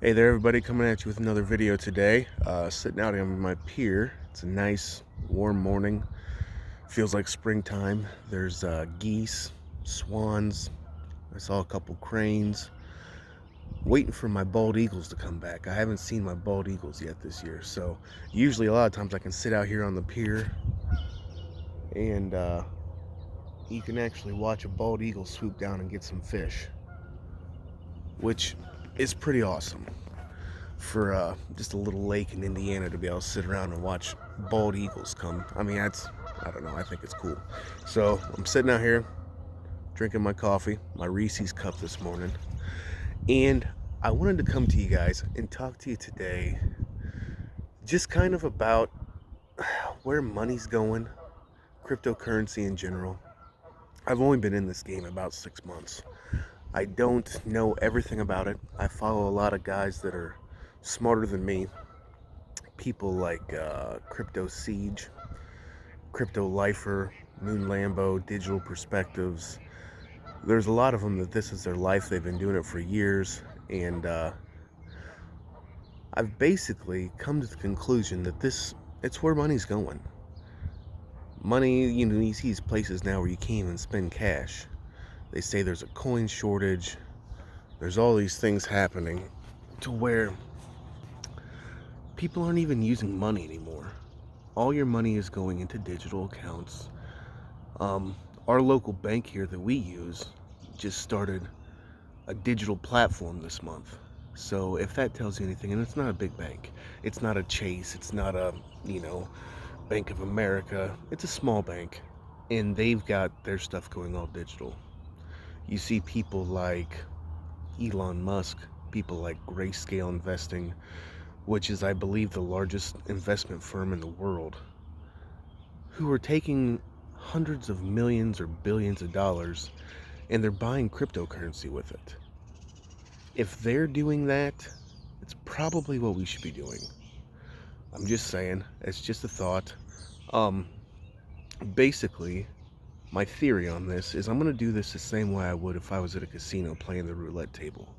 Hey there, everybody, coming at you with another video today. Sitting out on my pier. It's a nice, warm morning. Feels like springtime. There's geese, swans. I saw a couple cranes. Waiting for my bald eagles to come back. I haven't seen my bald eagles yet this year. So, usually, a lot of times, I can sit out here on the pier and you can actually watch a bald eagle swoop down and get some fish, which is pretty awesome. For just a little lake in Indiana to be able to sit around and watch bald eagles come. I mean, I don't know, I think it's cool. So I'm sitting out here drinking my coffee, my Reese's cup this morning, and I wanted to come to you guys and talk to you today just kind of about where money's going, cryptocurrency in general. I've only been in this game about 6 months. I don't know everything about it. I follow a lot of guys that are smarter than me, people like Crypto Siege, Crypto Lifer, Moon Lambo, Digital Perspectives. There's a lot of them that this is their life. They've been doing it for years, and I've basically come to the conclusion that it's where money's going. Money, you see these places now where you can't even spend cash. They say there's a coin shortage. There's all these things happening to where people aren't even using money anymore. All your money is going into digital accounts. Our local bank here that we use just started a digital platform this month. So if that tells you anything, and it's not a big bank, it's not a Chase, it's not a, Bank of America, it's a small bank, and they've got their stuff going all digital. You see people like Elon Musk, people like Grayscale Investing, which is, I believe, the largest investment firm in the world, who are taking hundreds of millions or billions of dollars and they're buying cryptocurrency with it. If they're doing that, it's probably what we should be doing. I'm just saying, it's just a thought. Um, Basically, my theory on this is I'm going to do this the same way I would if I was at a casino playing the roulette table.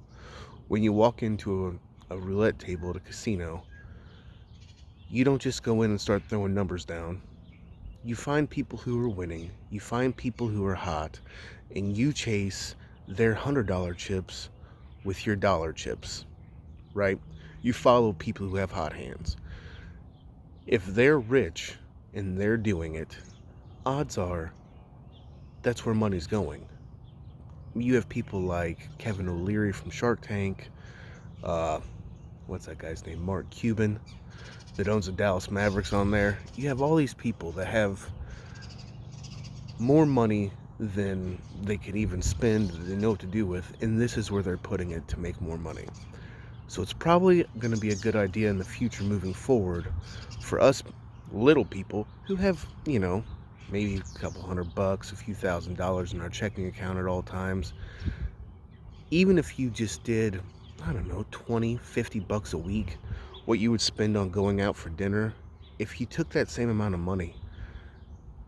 When you walk into a roulette table at a casino, you don't just go in and start throwing numbers down. You find people who are winning, you find people who are hot, and you chase their $100 chips with your dollar chips, right? You follow people who have hot hands. If they're rich and they're doing it, odds are that's where money's going. You have people like Kevin O'Leary from Shark Tank, uh, what's that guy's name? Mark Cuban, that owns the Dallas Mavericks on there. You have all these people that have more money than they can even spend, that they know what to do with, and this is where they're putting it to make more money. So it's probably going to be a good idea in the future moving forward for us little people who have, maybe a couple $100, a few $1,000s in our checking account at all times. Even if you just did, I don't know, 20, $50 a week, what you would spend on going out for dinner, if you took that same amount of money,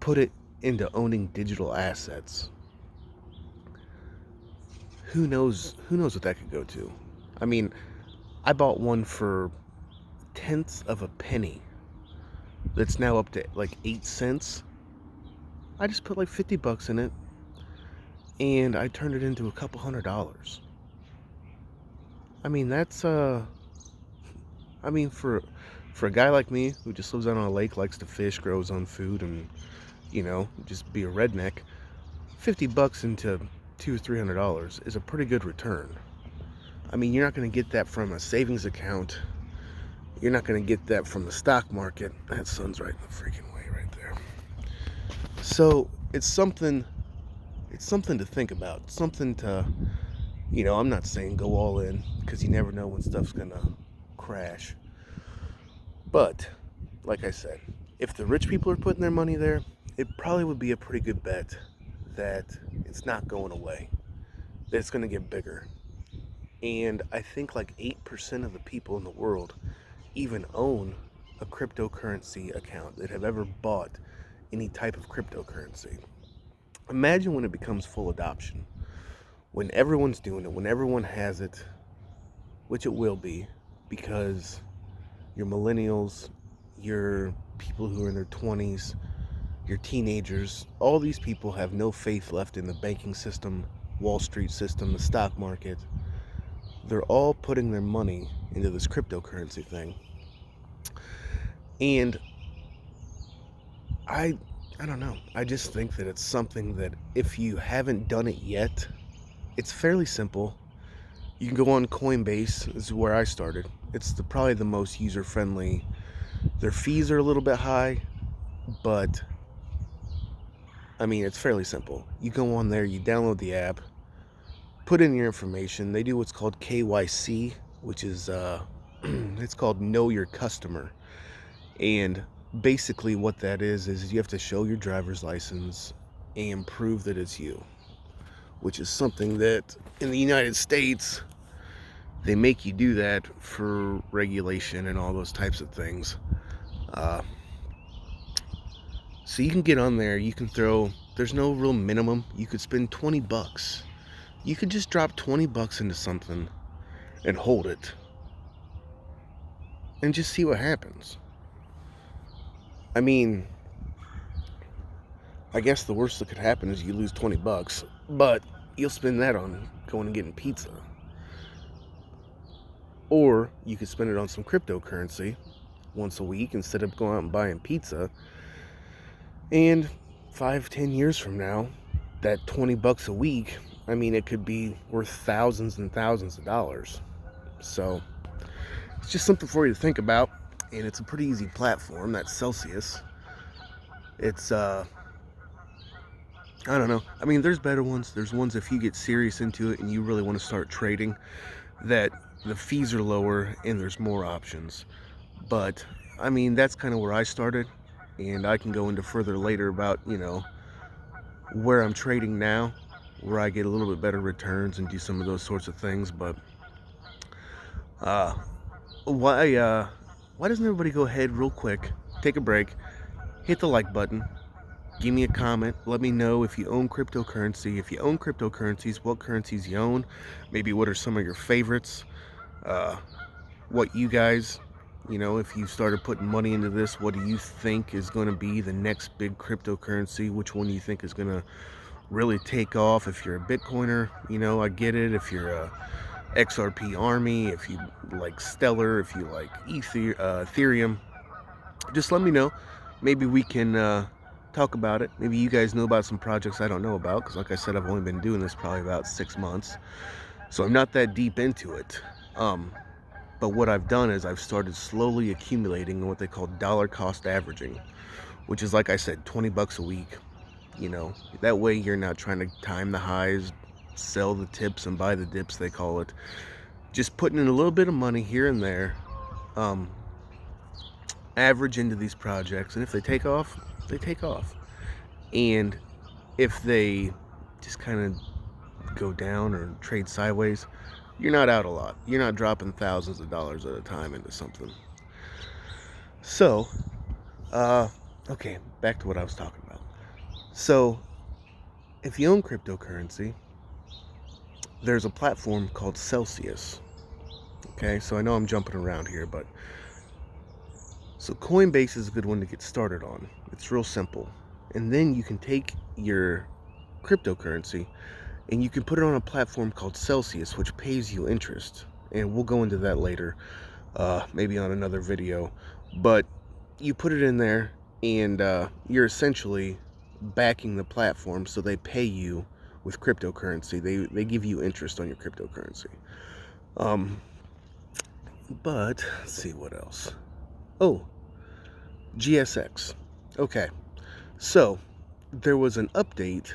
put it into owning digital assets, who knows what that could go to. I mean, I bought one for tenths of a penny that's now up to like 8 cents. I just put like $50 in it and I turned it into a couple $100. I mean, that's I mean, for a guy like me who just lives out on a lake, likes to fish, grows on food, and just be a redneck, $50 into $200-300 is a pretty good return. I mean, you're not going to get that from a savings account. You're not going to get that from the stock market. That sun's right in the freaking way right there. So it's something to think about. Something to, I'm not saying go all in, because you never know when stuff's going to crash. But, like I said, if the rich people are putting their money there, it probably would be a pretty good bet that it's not going away, that it's going to get bigger. And I think like 8% of the people in the world even own a cryptocurrency account, that have ever bought any type of cryptocurrency. Imagine when it becomes full adoption, when everyone's doing it, when everyone has it. which it will be, because your millennials, your people who are in their 20s, your teenagers, all these people have no faith left in the banking system, Wall Street system, the stock market. They're all putting their money into this cryptocurrency thing. And I don't know. I just think that it's something that if you haven't done it yet, it's fairly simple. You can go on Coinbase, this is where I started. It's probably the most user-friendly. Their fees are a little bit high, but I mean, it's fairly simple. You go on there, you download the app, put in your information. They do what's called KYC, which is it's called Know Your Customer. And basically what that is you have to show your driver's license and prove that it's you, which is something that in the United States they make you do that for regulation and all those types of things. So you can get on there, you can there's no real minimum. You could spend $20. You could just drop $20 into something and hold it and just see what happens. I mean, I guess the worst that could happen is you lose $20, but you'll spend that on going and getting pizza. Or you could spend it on some cryptocurrency once a week instead of going out and buying pizza. And 5-10 years from now, that $20 a week, I mean, it could be worth thousands and thousands of dollars. So it's just something for you to think about. And it's a pretty easy platform. That's Celsius. It's I don't know. I mean, there's better ones. There's ones if you get serious into it and you really want to start trading, that the fees are lower and there's more options. But I mean, that's kind of where I started, and I can go into further later about, where I'm trading now, where I get a little bit better returns and do some of those sorts of things. But why doesn't everybody go ahead real quick, take a break, hit the like button, give me a comment, let me know if you own cryptocurrency. If you own cryptocurrencies, what currencies you own, maybe what are some of your favorites, what you guys, if you started putting money into this, what do you think is going to be the next big cryptocurrency? Which one do you think is going to really take off? If you're a Bitcoiner, I get it. If you're a XRP Army, if you like Stellar, if you like Ethereum, just let me know. Maybe we can talk about it. Maybe you guys know about some projects I don't know about, because like I said, I've only been doing this probably about 6 months, so I'm not that deep into it. But what I've done is I've started slowly accumulating what they call dollar cost averaging, which is, like I said, $20 a week. That way you're not trying to time the highs, sell the tips and buy the dips, they call it. Just putting in a little bit of money here and there, average into these projects, and if they take off, they take off. And if they just kind of go down or trade sideways, you're not out a lot. You're not dropping thousands of dollars at a time into something. So, okay, back to what I was talking about. So, if you own cryptocurrency, there's a platform called Celsius. Okay, so I know I'm jumping around here, but so Coinbase is a good one to get started on. It's real simple. And then you can take your cryptocurrency and you can put it on a platform called Celsius, which pays you interest. And we'll go into that later, maybe on another video. But you put it in there, and you're essentially backing the platform, so they pay you with cryptocurrency. They give you interest on your cryptocurrency. But let's see what else. Oh, GSX. Okay, so there was an update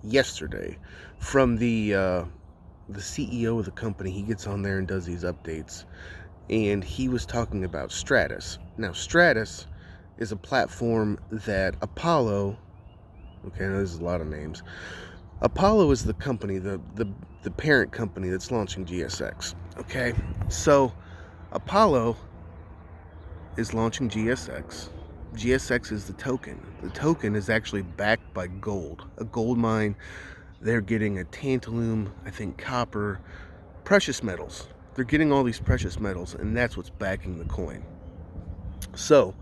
yesterday from the CEO of the company. He gets on there and does these updates, and he was talking about Stratus. Now, Stratus is a platform that Apollo, okay, I know there's a lot of names. Apollo is the company, the parent company that's launching GSX. Okay, so Apollo is launching GSX. GSX is the token. The token is actually backed by gold, a gold mine. They're getting a tantalum, I think copper, precious metals. they're getting all these precious metals, and that's what's backing the coin. So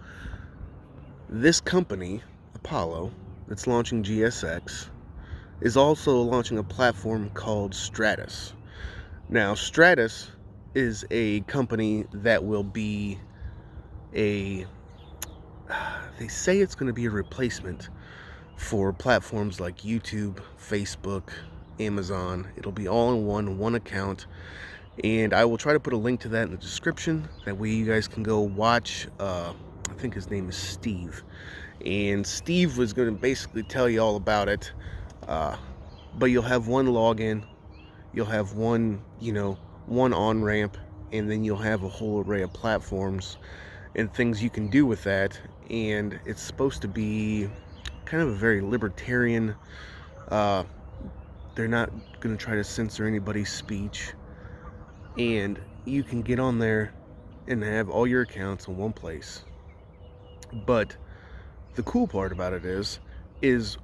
this company, Apollo, that's launching GSX, is also launching a platform called Stratus. Now, Stratus is a company that will be they say it's going to be a replacement for platforms like YouTube, Facebook, Amazon. It'll be all in one account, and I will try to put a link to that in the description. That way you guys can go watch, I think his name is Steve, and Steve was going to basically tell you all about it. But you'll have one login, you'll have one on-ramp, and then you'll have a whole array of platforms and things you can do with that. And it's supposed to be kind of a very libertarian, they're not going to try to censor anybody's speech, and you can get on there and have all your accounts in one place. But the cool part about it is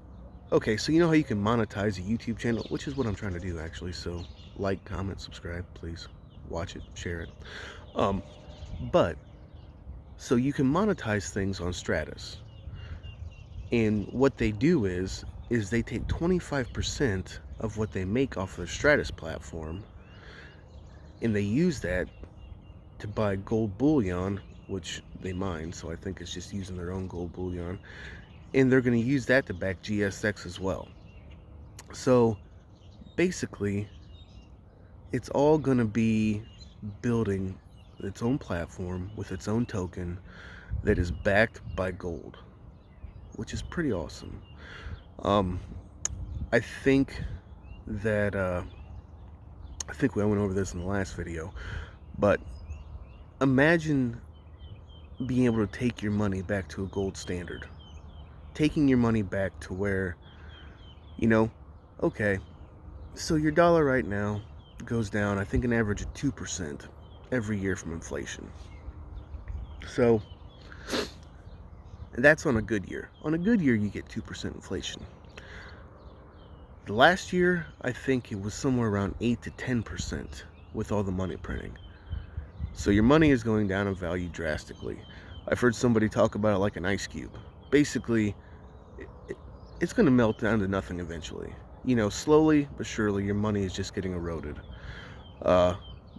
okay, so you know how you can monetize a YouTube channel, which is what I'm trying to do actually. So like, comment, subscribe, please. Watch it, share it. But so you can monetize things on Stratus. And what they do is they take 25% of what they make off their Stratus platform, and they use that to buy gold bullion, which they mine, so I think it's just using their own gold bullion. And they're going to use that to back GSX as well. So basically, it's all going to be building its own platform with its own token that is backed by gold, which is pretty awesome. I think that I think we went over this in the last video, but imagine being able to take your money back to a gold standard. Taking your money back to where, okay, so your dollar right now goes down, I think, an average of 2% every year from inflation. So that's on a good year. On a good year, you get 2% inflation. The last year, I think it was somewhere around 8 to 10% with all the money printing. So your money is going down in value drastically. I've heard somebody talk about it like an ice cube. Basically, it's going to melt down to nothing eventually. Slowly but surely, your money is just getting eroded.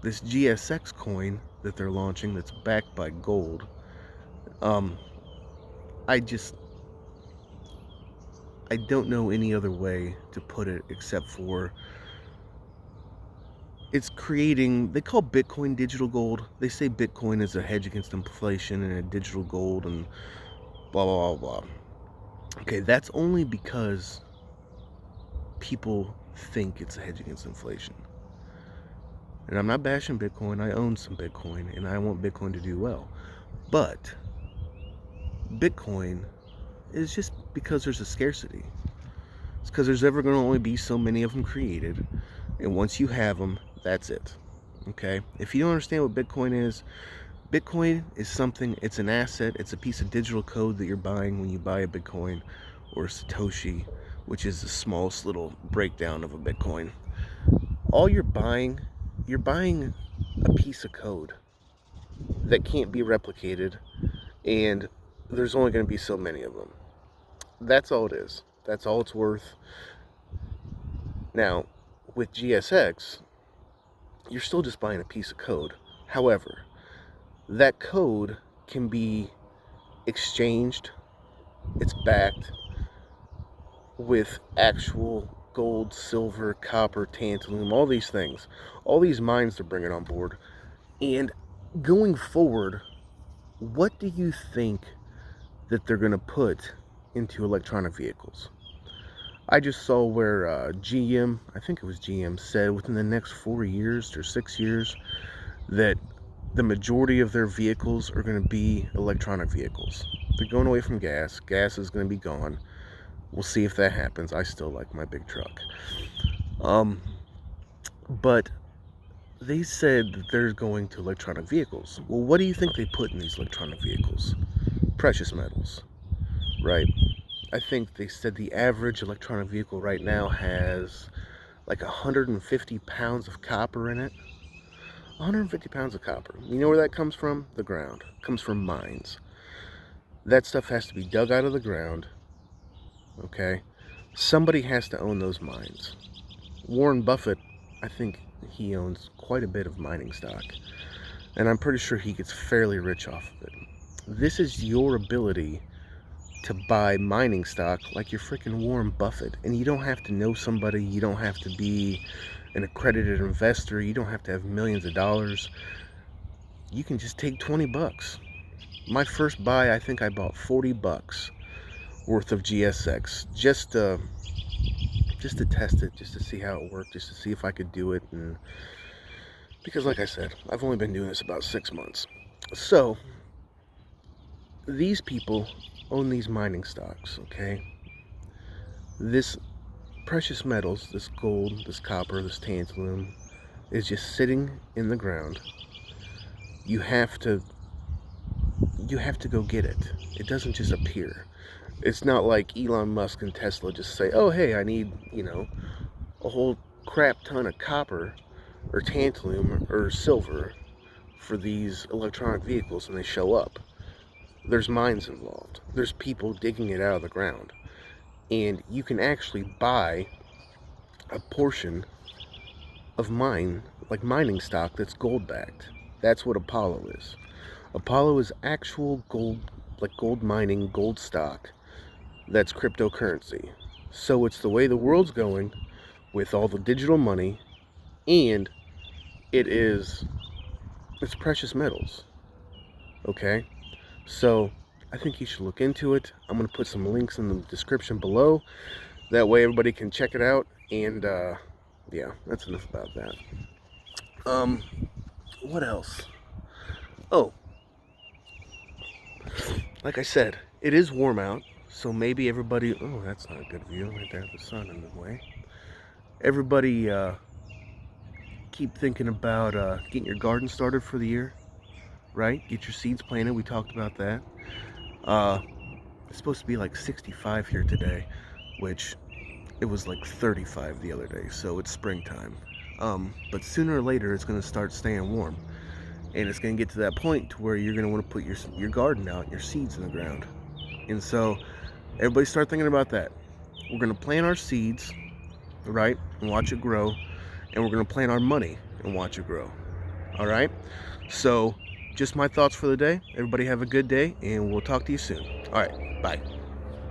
This GSX coin that they're launching that's backed by gold, I don't know any other way to put it except for it's creating, they call Bitcoin digital gold. They say Bitcoin is a hedge against inflation and a digital gold and blah, blah, blah, blah. Okay, that's only because people think it's a hedge against inflation. And I'm not bashing Bitcoin. I own some Bitcoin, and I want Bitcoin to do well. But Bitcoin is just because there's a scarcity. It's because there's ever going to only be so many of them created. And once you have them, that's it. Okay? If you don't understand what Bitcoin is something, it's an asset, it's a piece of digital code that you're buying when you buy a Bitcoin, or Satoshi, which is the smallest little breakdown of a Bitcoin. All you're buying a piece of code that can't be replicated, and there's only going to be so many of them. That's all it is. That's all it's worth. Now, with GSX, you're still just buying a piece of code. However, that code can be exchanged. It's backed with actual gold, silver, copper, tantalum, all these things. All these mines they're bringing on board. And going forward, what do you think that they're going to put into electronic vehicles? I just saw where GM, I think it was GM, said within the next 4 years or 6 years that the majority of their vehicles are going to be electronic vehicles. They're going away from gas. Gas is going to be gone. We'll see if that happens. I still like my big truck. But they said that they're going to electronic vehicles. Well, what do you think they put in these electronic vehicles? Precious metals, right? I think they said the average electronic vehicle right now has like 150 pounds of copper in it. 150 pounds of copper. You know where that comes from? The ground. It comes from mines. That stuff has to be dug out of the ground, okay? Somebody has to own those mines. Warren Buffett, I think he owns quite a bit of mining stock, and I'm pretty sure he gets fairly rich off of it. This is your ability to buy mining stock like you're freaking Warren Buffett, and you don't have to know somebody, you don't have to be an accredited investor, you don't have to have millions of dollars. You can just take 20 bucks. My first buy, I think I bought 40 bucks worth of GSX just to test it, just to see how it worked, just to see if I could do it. And because like I said, I've only been doing this about 6 months. So these people own these mining stocks, okay? This precious metals, this gold, this copper, this tantalum, is just sitting in the ground. You have to go get it. It doesn't just appear. It's not like Elon Musk and Tesla just say, oh hey, I need, a whole crap ton of copper or tantalum or silver for these electronic vehicles, and they show up. There's mines involved. There's people digging it out of the ground. And you can actually buy a portion of mining stock that's gold backed. That's what Apollo is. Apollo is actual gold, like gold mining, gold stock that's cryptocurrency. So it's the way the world's going with all the digital money, and it's precious metals. Okay? So I think you should look into it. I'm going to put some links in the description below. That way everybody can check it out. And yeah, that's enough about that. What else? Oh, like I said, it is warm out. So maybe everybody, oh, that's not a good view right there, the sun in the way. Everybody keep thinking about getting your garden started for the year, right? Get your seeds planted. We talked about that. It's supposed to be like 65 here today, which it was like 35 the other day, so it's springtime. But sooner or later, it's going to start staying warm, and it's going to get to that point to where you're going to want to put your garden out, your seeds in the ground. And so everybody start thinking about that. We're going to plant our seeds, right, and watch it grow, and we're going to plant our money and watch it grow. All right? So just my thoughts for the day. Everybody have a good day, and we'll talk to you soon. All right, bye.